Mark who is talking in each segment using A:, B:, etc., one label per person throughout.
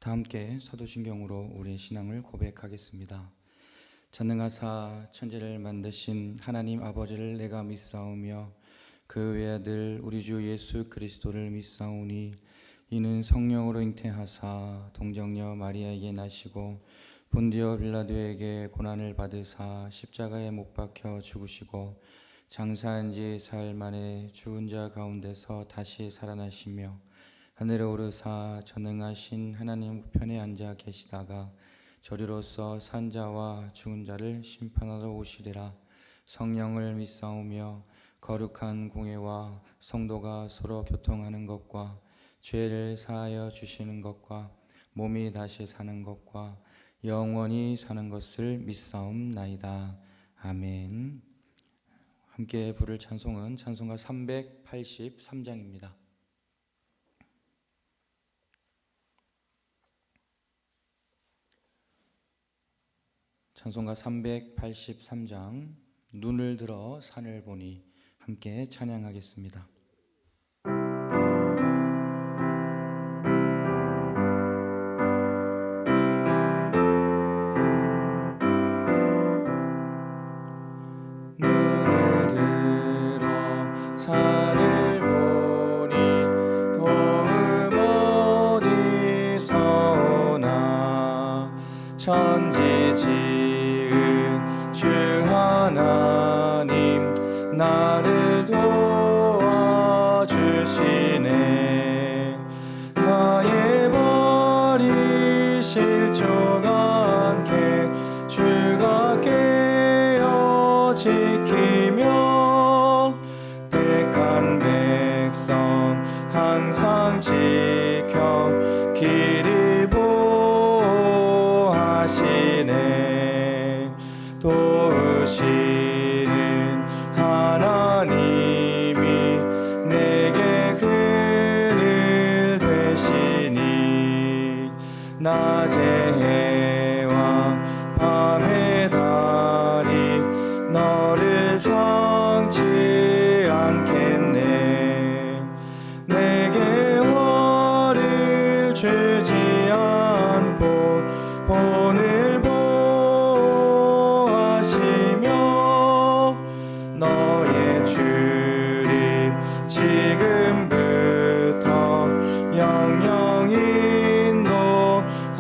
A: 다 함께 사도신경으로 우리의 신앙을 고백하겠습니다. 전능하사 천지를 만드신 하나님 아버지를 내가 믿사오며 그 외아들 우리 주 예수 그리스도를 믿사오니 이는 성령으로 잉태하사 동정녀 마리아에게 나시고 본디오 빌라도에게 고난을 받으사 십자가에 못 박혀 죽으시고 장사한 지 사흘 만에 죽은 자 가운데서 다시 살아나시며 하늘에 오르사 전능하신 하나님 우편에 앉아 계시다가 저리로서 산 자와 죽은 자를 심판하러 오시리라. 성령을 믿사오며 거룩한 공회와 성도가 서로 교통하는 것과 죄를 사하여 주시는 것과 몸이 다시 사는 것과 영원히 사는 것을 믿사옵나이다. 아멘. 함께 부를 찬송은 찬송가 383장입니다. 찬송가 383장 눈을 들어 산을 보니 함께 찬양하겠습니다. 눈을 들어 산을 보니 도움 어디서 오나 천지 지은 주 하나님 나를 도와주시네. 나의 발이 실족 않게 주가 깨어 지키며 택한 백성 항상 지켜 길이 보호하시네. 도우시는 하나님이 내게 그늘 되시니 낮의 해와 밤의 달이 너를 상치 않겠네. 내게 화를 주지 않고 오늘 보호하시며 너의 주님 지금부터 영영 인도하시리.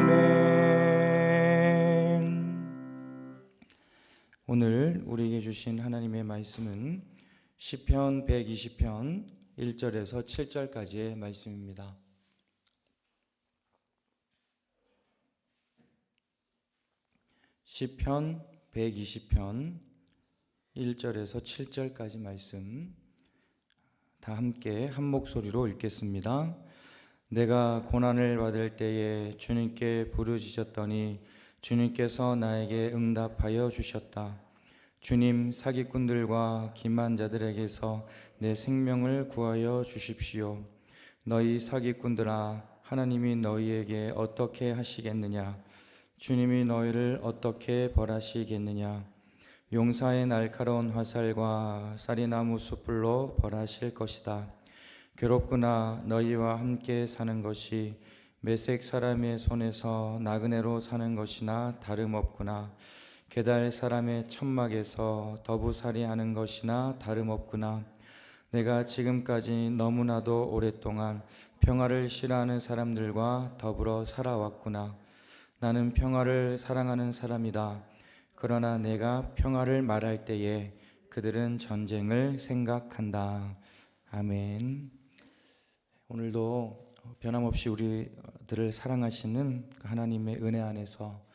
A: 아멘. 오늘 우리에게 주신 하나님의 말씀은 시편 120편 1절에서 7절까지의 말씀입니다. 시편 120편 1절에서 7절까지 말씀 다 함께 한 목소리로 읽겠습니다. 내가 고난을 받을 때에 주님께 부르짖었더니 주님께서 나에게 응답하여 주셨다. 주님, 사기꾼들과 기만 자들에게서 내 생명을 구하여 주십시오. 너희 사기꾼들아, 하나님이 너희에게 어떻게 하시겠느냐? 주님이 너희를 어떻게 벌하시겠느냐? 용사의 날카로운 화살과 쌀이나무 숯불로 벌하실 것이다. 괴롭구나. 너희와 함께 사는 것이 메색 사람의 손에서 나그네로 사는 것이나 다름없구나. 게달 사람의 천막에서 더부살이 하는 것이나 다름없구나. 내가 지금까지 너무나도 오랫동안 평화를 싫어하는 사람들과 더불어 살아왔구나. 나는 평화를 사랑하는 사람이다. 그러나 내가 평화를 말할 때에 그들은 전쟁을 생각한다. 아멘. 오늘도 변함없이 우리들을 사랑하시는 하나님의 은혜 안에서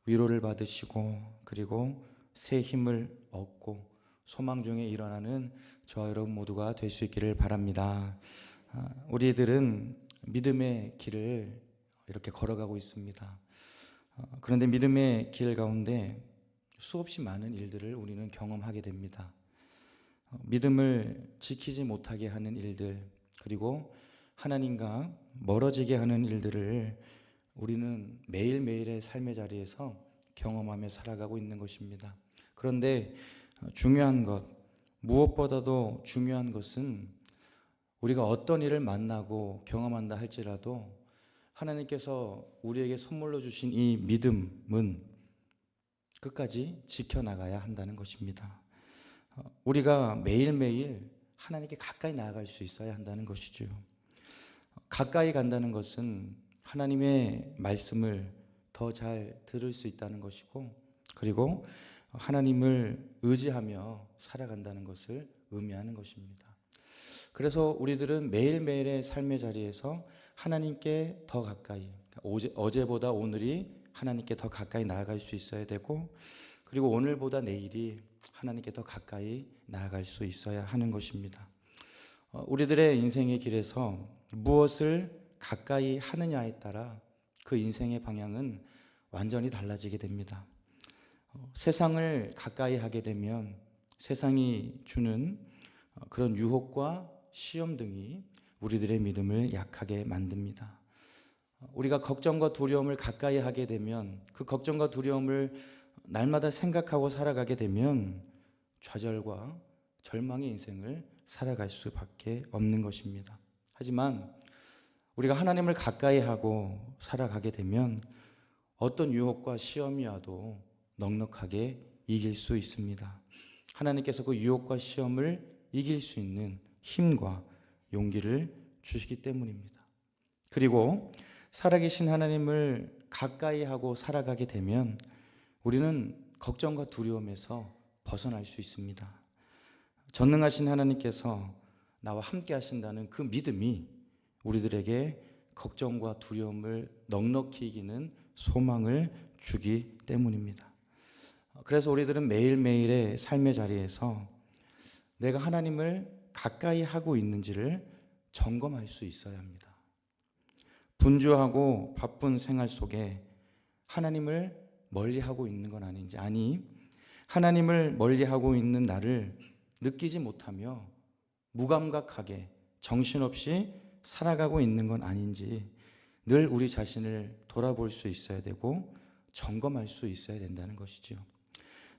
A: 위로를 받으시고 그리고 새 힘을 얻고 소망 중에 일어나는 저와 여러분 모두가 될 수 있기를 바랍니다. 우리들은 믿음의 길을 이렇게 걸어가고 있습니다. 그런데 믿음의 길 가운데 수없이 많은 일들을 우리는 경험하게 됩니다. 믿음을 지키지 못하게 하는 일들, 그리고 하나님과 멀어지게 하는 일들을 우리는 매일매일의 삶의 자리에서 경험하며 살아가고 있는 것입니다. 그런데 중요한 것, 무엇보다도 중요한 것은 우리가 어떤 일을 만나고 경험한다 할지라도 하나님께서 우리에게 선물로 주신 이 믿음은 끝까지 지켜나가야 한다는 것입니다. 우리가 매일매일 하나님께 가까이 나아갈 수 있어야 한다는 것이죠. 가까이 간다는 것은 하나님의 말씀을 더 잘 들을 수 있다는 것이고, 그리고 하나님을 의지하며 살아간다는 것을 의미하는 것입니다. 그래서 우리들은 매일매일의 삶의 자리에서 하나님께 더 가까이, 어제보다 오늘이 하나님께 더 가까이 나아갈 수 있어야 되고, 그리고 오늘보다 내일이 하나님께 더 가까이 나아갈 수 있어야 하는 것입니다. 우리들의 인생의 길에서 무엇을 가까이 하느냐에 따라 그 인생의 방향은 완전히 달라지게 됩니다. 세상을 가까이 하게 되면 세상이 주는 그런 유혹과 시험 등이 우리들의 믿음을 약하게 만듭니다. 우리가 걱정과 두려움을 가까이 하게 되면 그 걱정과 두려움을 날마다 생각하고 살아가게 되면 좌절과 절망의 인생을 살아갈 수밖에 없는 것입니다. 하지만 우리가 하나님을 가까이 하고 살아가게 되면 어떤 유혹과 시험이 와도 넉넉하게 이길 수 있습니다. 하나님께서 그 유혹과 시험을 이길 수 있는 힘과 용기를 주시기 때문입니다. 그리고 살아계신 하나님을 가까이 하고 살아가게 되면 우리는 걱정과 두려움에서 벗어날 수 있습니다. 전능하신 하나님께서 나와 함께 하신다는 그 믿음이 우리들에게 걱정과 두려움을 넉넉히 이기는 소망을 주기 때문입니다. 그래서 우리들은 매일매일의 삶의 자리에서 내가 하나님을 가까이 하고 있는지를 점검할 수 있어야 합니다. 분주하고 바쁜 생활 속에 하나님을 멀리하고 있는 건 아닌지, 아니 하나님을 멀리하고 있는 나를 느끼지 못하며 무감각하게 정신없이 살아가고 있는 건 아닌지 늘 우리 자신을 돌아볼 수 있어야 되고 점검할 수 있어야 된다는 것이죠.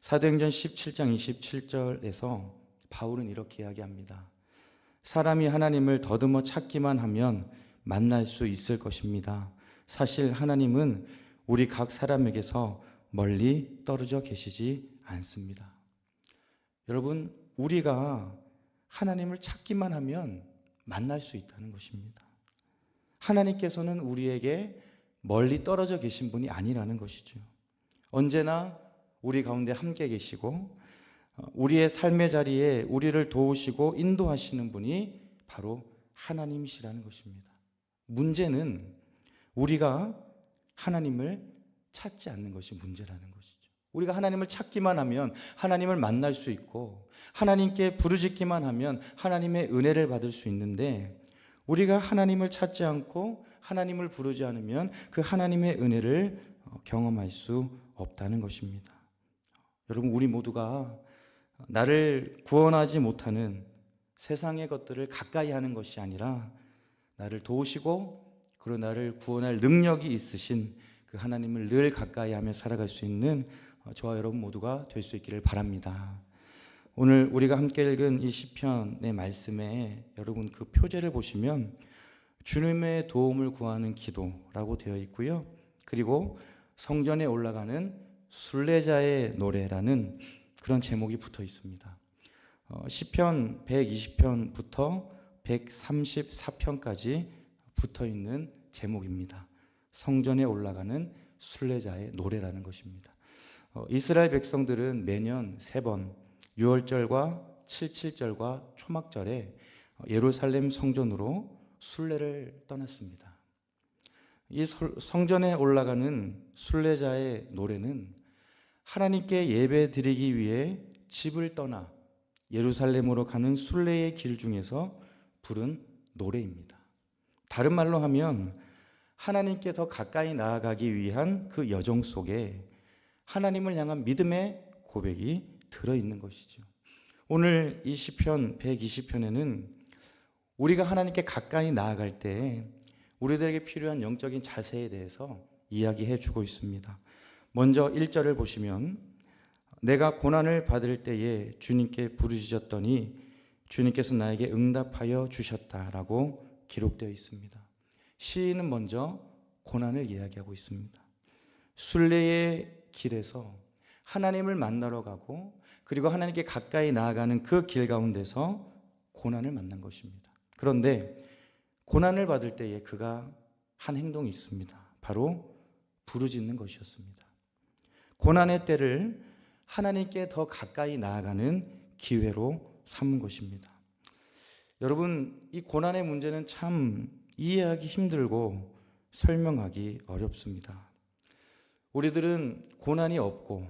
A: 사도행전 17장 27절에서 바울은 이렇게 이야기합니다. 사람이 하나님을 더듬어 찾기만 하면 만날 수 있을 것입니다. 사실 하나님은 우리 각 사람에게서 멀리 떨어져 계시지 않습니다. 여러분, 우리가 하나님을 찾기만 하면 만날 수 있다는 것입니다. 하나님께서는 우리에게 멀리 떨어져 계신 분이 아니라는 것이죠. 언제나 우리 가운데 함께 계시고 우리의 삶의 자리에 우리를 도우시고 인도하시는 분이 바로 하나님이시라는 것입니다. 문제는 우리가 하나님을 찾지 않는 것이 문제라는 것이죠. 우리가 하나님을 찾기만 하면 하나님을 만날 수 있고 하나님께 부르짖기만 하면 하나님의 은혜를 받을 수 있는데 우리가 하나님을 찾지 않고 하나님을 부르지 않으면 그 하나님의 은혜를 경험할 수 없다는 것입니다. 여러분, 우리 모두가 나를 구원하지 못하는 세상의 것들을 가까이 하는 것이 아니라 나를 도우시고 그리고 나를 구원할 능력이 있으신 그 하나님을 늘 가까이 하며 살아갈 수 있는 저와 여러분 모두가 될 수 있기를 바랍니다. 오늘 우리가 함께 읽은 이 시편의 말씀에 여러분 그 표제를 보시면 주님의 도움을 구하는 기도라고 되어 있고요. 그리고 성전에 올라가는 순례자의 노래라는 그런 제목이 붙어 있습니다. 시편 120편부터 134편까지 붙어 있는 제목입니다. 성전에 올라가는 순례자의 노래라는 것입니다. 이스라엘 백성들은 매년 3번 6월절과 77절과 초막절에 예루살렘 성전으로 순례를 떠났습니다. 이 성전에 올라가는 순례자의 노래는 하나님께 예배 드리기 위해 집을 떠나 예루살렘으로 가는 순례의 길 중에서 부른 노래입니다. 다른 말로 하면 하나님께 더 가까이 나아가기 위한 그 여정 속에 하나님을 향한 믿음의 고백이 들어있는 것이죠. 오늘 이 시편 120편에는 우리가 하나님께 가까이 나아갈 때 우리들에게 필요한 영적인 자세에 대해서 이야기해 주고 있습니다. 먼저 1절을 보시면 내가 고난을 받을 때에 주님께 부르짖었더니 주님께서 나에게 응답하여 주셨다라고 기록되어 있습니다. 시인은 먼저 고난을 이야기하고 있습니다. 순례의 길에서 하나님을 만나러 가고 그리고 하나님께 가까이 나아가는 그 길 가운데서 고난을 만난 것입니다. 그런데 고난을 받을 때에 그가 한 행동이 있습니다. 바로 부르짖는 것이었습니다. 고난의 때를 하나님께 더 가까이 나아가는 기회로 삼은 것입니다. 여러분, 이 고난의 문제는 참 이해하기 힘들고 설명하기 어렵습니다. 우리들은 고난이 없고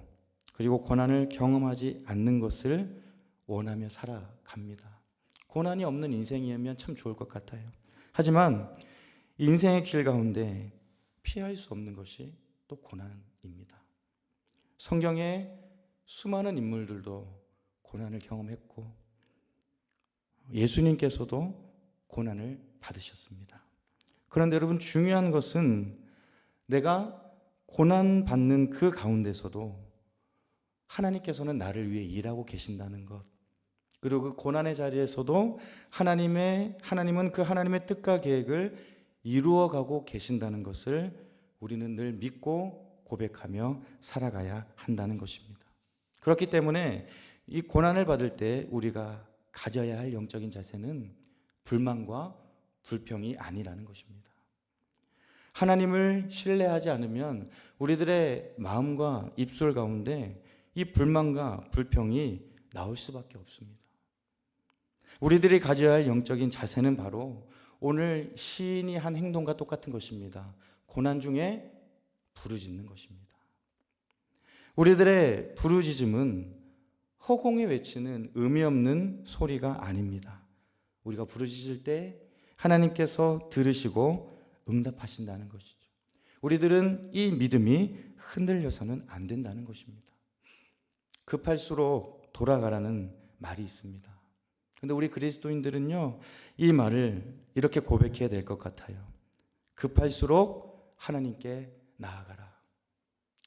A: 그리고 고난을 경험하지 않는 것을 원하며 살아갑니다. 고난이 없는 인생이면 참 좋을 것 같아요. 하지만 인생의 길 가운데 피할 수 없는 것이 또 고난입니다. 성경에 수많은 인물들도 고난을 경험했고 예수님께서도 고난을 받으셨습니다. 그런데 여러분, 중요한 것은 내가 고난 받는 그 가운데서도 하나님께서는 나를 위해 일하고 계신다는 것, 그리고 그 고난의 자리에서도 하나님은 그 하나님의 뜻과 계획을 이루어가고 계신다는 것을 우리는 늘 믿고 고백하며 살아가야 한다는 것입니다. 그렇기 때문에 이 고난을 받을 때 우리가 가져야 할 영적인 자세는 불만과 불평이 아니라는 것입니다. 하나님을 신뢰하지 않으면 우리들의 마음과 입술 가운데 이 불만과 불평이 나올 수밖에 없습니다. 우리들이 가져야 할 영적인 자세는 바로 오늘 시인이 한 행동과 똑같은 것입니다. 고난 중에 부르짖는 것입니다. 우리들의 부르짖음은 허공에 외치는 의미 없는 소리가 아닙니다. 우리가 부르짖을 때 하나님께서 들으시고 응답하신다는 것이죠. 우리들은 이 믿음이 흔들려서는 안 된다는 것입니다. 급할수록 돌아가라는 말이 있습니다. 그런데 우리 그리스도인들은요, 이 말을 이렇게 고백해야 될 것 같아요. 급할수록 하나님께 나아가라.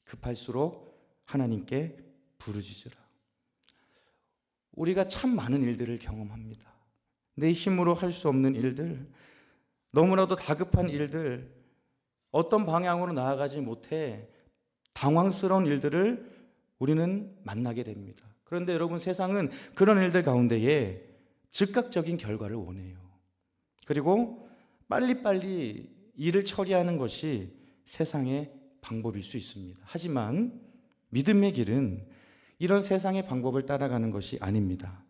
A: 급할수록 하나님께 부르짖으라. 우리가 참 많은 일들을 경험합니다. 내 힘으로 할 수 없는 일들, 너무나도 다급한 일들, 어떤 방향으로 나아가지 못해 당황스러운 일들을 우리는 만나게 됩니다. 그런데 여러분, 세상은 그런 일들 가운데에 즉각적인 결과를 원해요. 그리고 빨리빨리 일을 처리하는 것이 세상의 방법일 수 있습니다. 하지만 믿음의 길은 이런 세상의 방법을 따라가는 것이 아닙니다.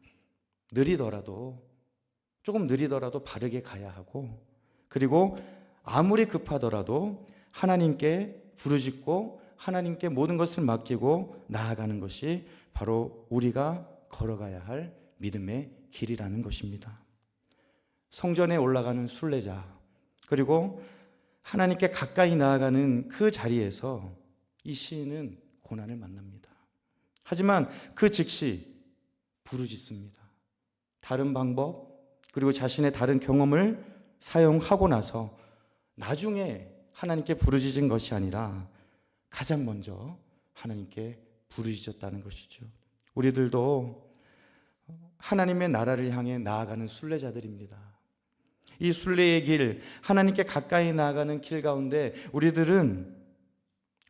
A: 조금 느리더라도 바르게 가야 하고, 그리고 아무리 급하더라도 하나님께 부르짖고 하나님께 모든 것을 맡기고 나아가는 것이 바로 우리가 걸어가야 할 믿음의 길이라는 것입니다. 성전에 올라가는 순례자, 그리고 하나님께 가까이 나아가는 그 자리에서 이 시인은 고난을 만납니다. 하지만 그 즉시 부르짖습니다. 다른 방법, 그리고 자신의 다른 경험을 사용하고 나서 나중에 하나님께 부르짖은 것이 아니라 가장 먼저 하나님께 부르짖었다는 것이죠. 우리들도 하나님의 나라를 향해 나아가는 순례자들입니다. 이 순례의 길, 하나님께 가까이 나아가는 길 가운데 우리들은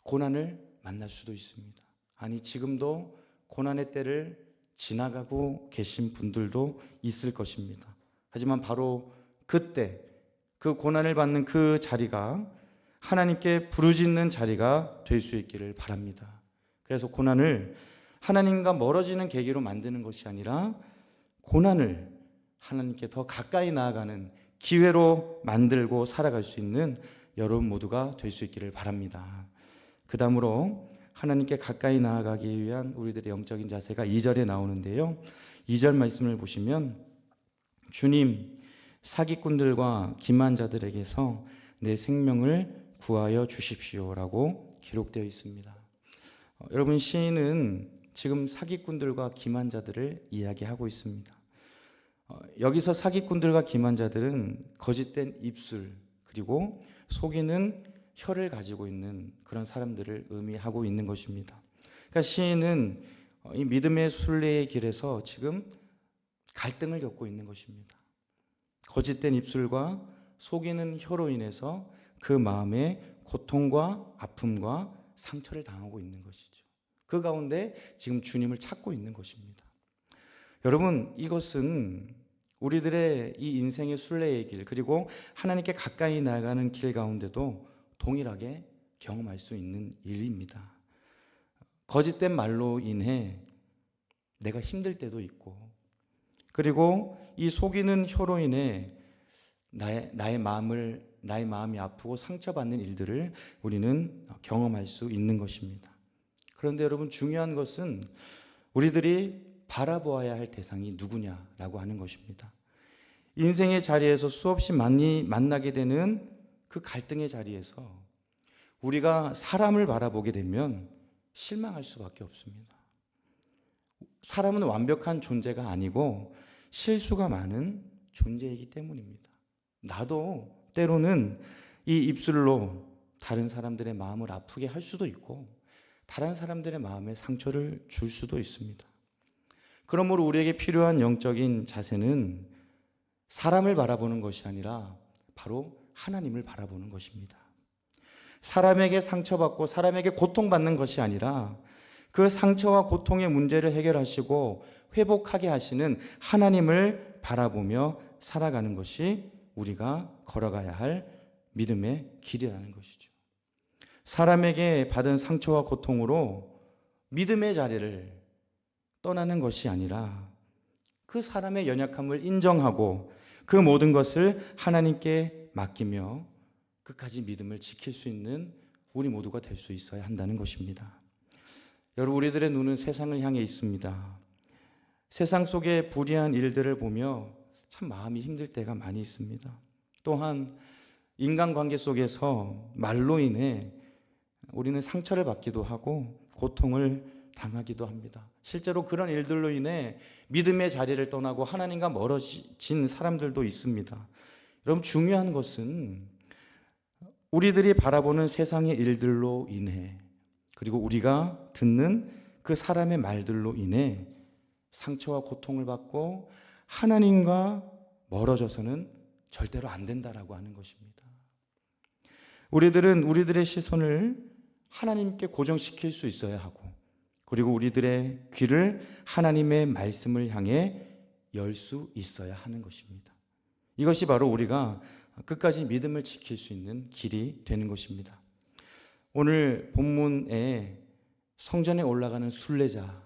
A: 고난을 만날 수도 있습니다. 아니, 지금도 고난의 때를 지나가고 계신 분들도 있을 것입니다. 하지만 바로 그때, 그 고난을 받는 그 자리가 하나님께 부르짖는 자리가 될 수 있기를 바랍니다. 그래서 고난을 하나님과 멀어지는 계기로 만드는 것이 아니라 고난을 하나님께 더 가까이 나아가는 기회로 만들고 살아갈 수 있는 여러분 모두가 될 수 있기를 바랍니다. 그 다음으로 하나님께 가까이 나아가기 위한 우리들의 영적인 자세가 2절에 나오는데요. 2절 말씀을 보시면 주님, 사기꾼들과 기만자들에게서 내 생명을 구하여 주십시오라고 기록되어 있습니다. 여러분, 시인은 지금 사기꾼들과 기만자들을 이야기하고 있습니다. 여기서 사기꾼들과 기만자들은 거짓된 입술, 그리고 속이는 혀를 가지고 있는 그런 사람들을 의미하고 있는 것입니다. 그러니까 시인은 이 믿음의 순례의 길에서 지금 갈등을 겪고 있는 것입니다. 거짓된 입술과 속이는 혀로 인해서 그 마음에 고통과 아픔과 상처를 당하고 있는 것이죠. 그 가운데 지금 주님을 찾고 있는 것입니다. 여러분, 이것은 우리들의 이 인생의 순례의 길, 그리고 하나님께 가까이 나아가는 길 가운데도 동일하게 경험할 수 있는 일입니다. 거짓된 말로 인해 내가 힘들 때도 있고, 그리고 이 속이는 혀로 인해 나의 마음이 아프고 상처받는 일들을 우리는 경험할 수 있는 것입니다. 그런데 여러분, 중요한 것은 우리들이 바라보아야 할 대상이 누구냐라고 하는 것입니다. 인생의 자리에서 수없이 많이 만나게 되는 그 갈등의 자리에서 우리가 사람을 바라보게 되면 실망할 수밖에 없습니다. 사람은 완벽한 존재가 아니고 실수가 많은 존재이기 때문입니다. 나도 때로는 이 입술로 다른 사람들의 마음을 아프게 할 수도 있고 다른 사람들의 마음에 상처를 줄 수도 있습니다. 그러므로 우리에게 필요한 영적인 자세는 사람을 바라보는 것이 아니라 바로 하나님을 바라보는 것입니다. 사람에게 상처받고 사람에게 고통받는 것이 아니라 그 상처와 고통의 문제를 해결하시고 회복하게 하시는 하나님을 바라보며 살아가는 것이 우리가 걸어가야 할 믿음의 길이라는 것이죠. 사람에게 받은 상처와 고통으로 믿음의 자리를 떠나는 것이 아니라 그 사람의 연약함을 인정하고 그 모든 것을 하나님께 맡기며 끝까지 믿음을 지킬 수 있는 우리 모두가 될 수 있어야 한다는 것입니다. 여러분, 우리들의 눈은 세상을 향해 있습니다. 세상 속의 불의한 일들을 보며 참 마음이 힘들 때가 많이 있습니다. 또한 인간관계 속에서 말로 인해 우리는 상처를 받기도 하고 고통을 당하기도 합니다. 실제로 그런 일들로 인해 믿음의 자리를 떠나고 하나님과 멀어진 사람들도 있습니다. 여러분, 중요한 것은 우리들이 바라보는 세상의 일들로 인해 그리고 우리가 듣는 그 사람의 말들로 인해 상처와 고통을 받고 하나님과 멀어져서는 절대로 안 된다라고 하는 것입니다. 우리들은 우리들의 시선을 하나님께 고정시킬 수 있어야 하고 그리고 우리들의 귀를 하나님의 말씀을 향해 열 수 있어야 하는 것입니다. 이것이 바로 우리가 끝까지 믿음을 지킬 수 있는 길이 되는 것입니다. 오늘 본문에 성전에 올라가는 순례자,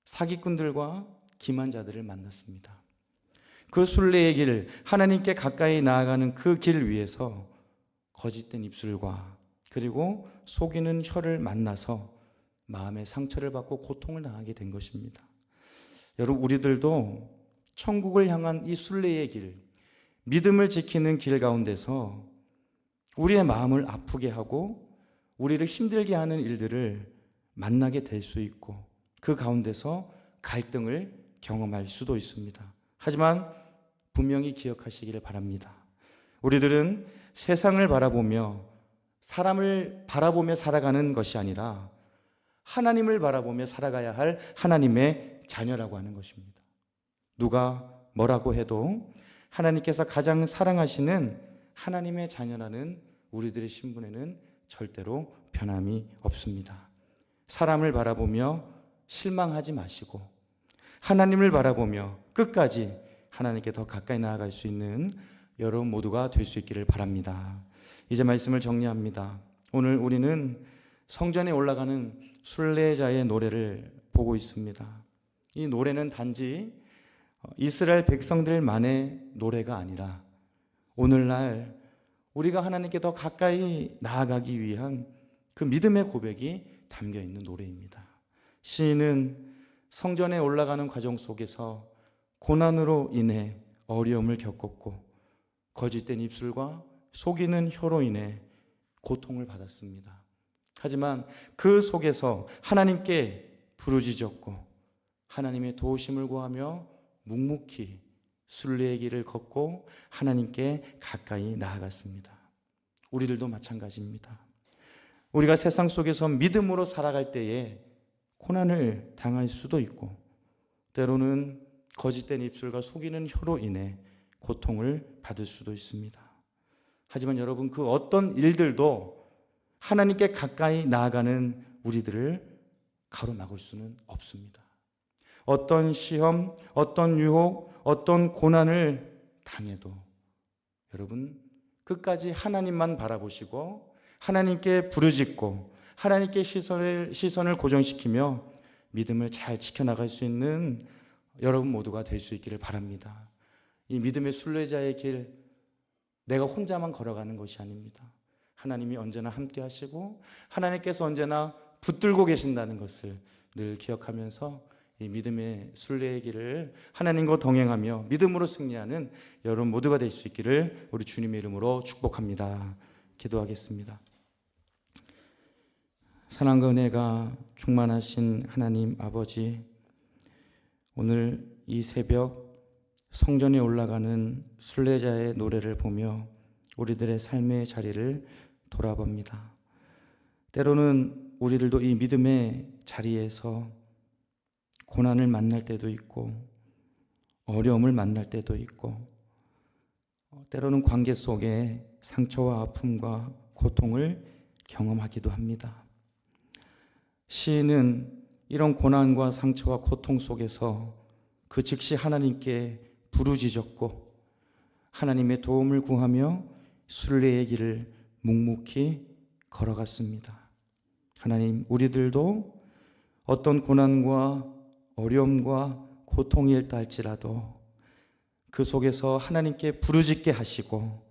A: 사기꾼들과 기만자들을 만났습니다. 그 순례의 길, 하나님께 가까이 나아가는 그 길 위에서 거짓된 입술과 그리고 속이는 혀를 만나서 마음의 상처를 받고 고통을 당하게 된 것입니다. 여러분, 우리들도 천국을 향한 이 순례의 길, 믿음을 지키는 길 가운데서 우리의 마음을 아프게 하고 우리를 힘들게 하는 일들을 만나게 될 수 있고 그 가운데서 갈등을 경험할 수도 있습니다. 하지만 분명히 기억하시기를 바랍니다. 우리들은 세상을 바라보며 사람을 바라보며 살아가는 것이 아니라 하나님을 바라보며 살아가야 할 하나님의 자녀라고 하는 것입니다. 누가 뭐라고 해도 하나님께서 가장 사랑하시는 하나님의 자녀라는 우리들의 신분에는 절대로 변함이 없습니다. 사람을 바라보며 실망하지 마시고 하나님을 바라보며 끝까지 하나님께 더 가까이 나아갈 수 있는 여러분 모두가 될 수 있기를 바랍니다. 이제 말씀을 정리합니다. 오늘 우리는 성전에 올라가는 순례자의 노래를 보고 있습니다. 이 노래는 단지 이스라엘 백성들만의 노래가 아니라 오늘날 우리가 하나님께 더 가까이 나아가기 위한 그 믿음의 고백이 담겨 있는 노래입니다. 시인은 성전에 올라가는 과정 속에서 고난으로 인해 어려움을 겪었고 거짓된 입술과 속이는 혀로 인해 고통을 받았습니다. 하지만 그 속에서 하나님께 부르짖었고 하나님의 도우심을 구하며 묵묵히 순례의 길을 걷고 하나님께 가까이 나아갔습니다. 우리들도 마찬가지입니다. 우리가 세상 속에서 믿음으로 살아갈 때에 고난을 당할 수도 있고, 때로는 거짓된 입술과 속이는 혀로 인해 고통을 받을 수도 있습니다. 하지만 여러분, 그 어떤 일들도 하나님께 가까이 나아가는 우리들을 가로막을 수는 없습니다. 어떤 시험, 어떤 유혹, 어떤 고난을 당해도 여러분, 끝까지 하나님만 바라보시고 하나님께 부르짖고 하나님께 시선을 고정시키며 믿음을 잘 지켜나갈 수 있는 여러분 모두가 될 수 있기를 바랍니다. 이 믿음의 순례자의 길, 내가 혼자만 걸어가는 것이 아닙니다. 하나님이 언제나 함께 하시고 하나님께서 언제나 붙들고 계신다는 것을 늘 기억하면서 이 믿음의 순례의 길을 하나님과 동행하며 믿음으로 승리하는 여러분 모두가 될 수 있기를 우리 주님의 이름으로 축복합니다. 기도하겠습니다. 사랑과 은혜가 충만하신 하나님 아버지, 오늘 이 새벽 성전에 올라가는 순례자의 노래를 보며 우리들의 삶의 자리를 돌아봅니다. 때로는 우리들도 이 믿음의 자리에서 고난을 만날 때도 있고 어려움을 만날 때도 있고 때로는 관계 속에 상처와 아픔과 고통을 경험하기도 합니다. 시인은 이런 고난과 상처와 고통 속에서 그 즉시 하나님께 부르짖었고 하나님의 도움을 구하며 순례의 길을 묵묵히 걸어갔습니다. 하나님, 우리들도 어떤 고난과 어려움과 고통이 있다 할지라도 그 속에서 하나님께 부르짖게 하시고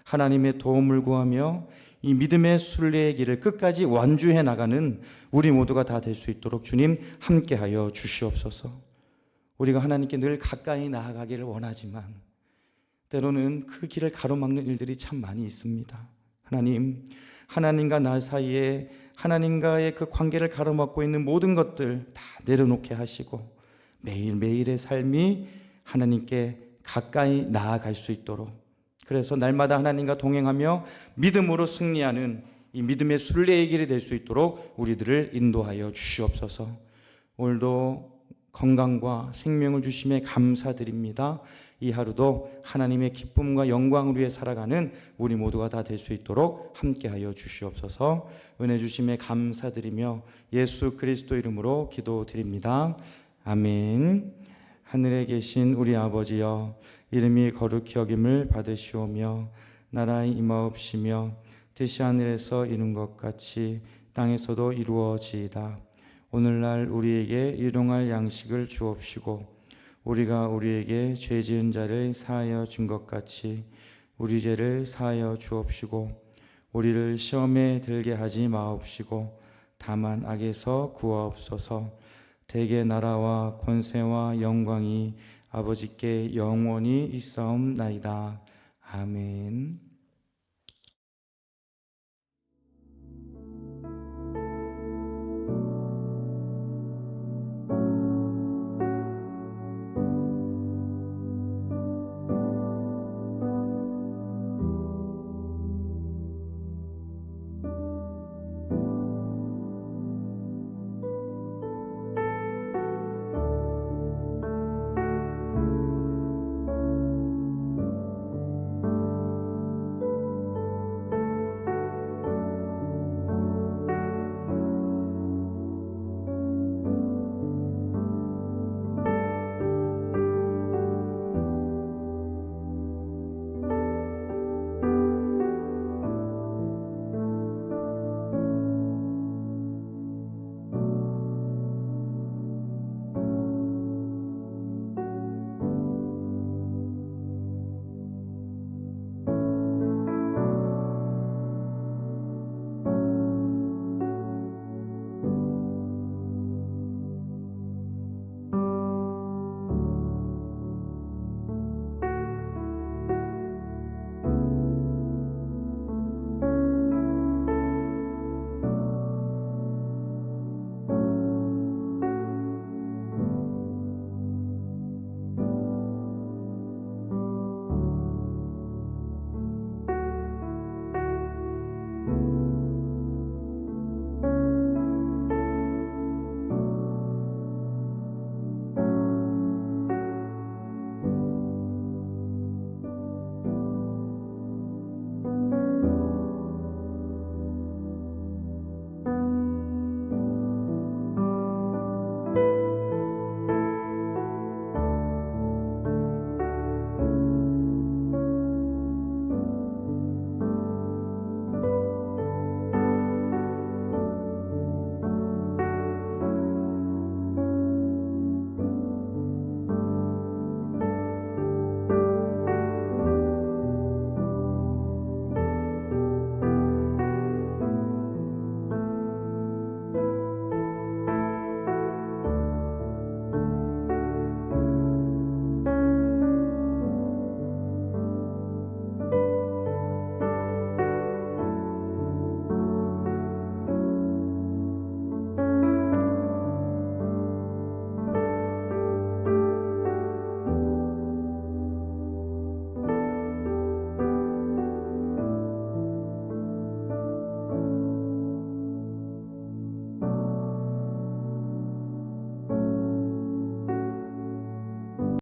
A: 하나님의 도움을 구하며 이 믿음의 순례의 길을 끝까지 완주해 나가는 우리 모두가 다 될 수 있도록 주님 함께하여 주시옵소서. 우리가 하나님께 늘 가까이 나아가기를 원하지만 때로는 그 길을 가로막는 일들이 참 많이 있습니다. 하나님, 하나님과 나 사이에 하나님과의 그 관계를 가로막고 있는 모든 것들 다 내려놓게 하시고 매일매일의 삶이 하나님께 가까이 나아갈 수 있도록, 그래서 날마다 하나님과 동행하며 믿음으로 승리하는 이 믿음의 순례의 길이 될 수 있도록 우리들을 인도하여 주시옵소서. 오늘도 건강과 생명을 주심에 감사드립니다. 이 하루도 하나님의 기쁨과 영광을 위해 살아가는 우리 모두가 다 될 수 있도록 함께하여 주시옵소서. 은혜 주심에 감사드리며 예수 그리스도 이름으로 기도드립니다. 아멘. 하늘에 계신 우리 아버지여, 이름이 거룩히 여김을 받으시오며 나라의 임하옵시며 뜻이 하늘에서 이룬 것 같이 땅에서도 이루어지이다. 오늘날 우리에게 일용할 양식을 주옵시고 우리가 우리에게 죄 지은 자를 사하여 준 것 같이 우리 죄를 사하여 주옵시고 우리를 시험에 들게 하지 마옵시고 다만 악에서 구하옵소서. 대개 나라와 권세와 영광이 아버지께 영원히 있사옵나이다. 아멘.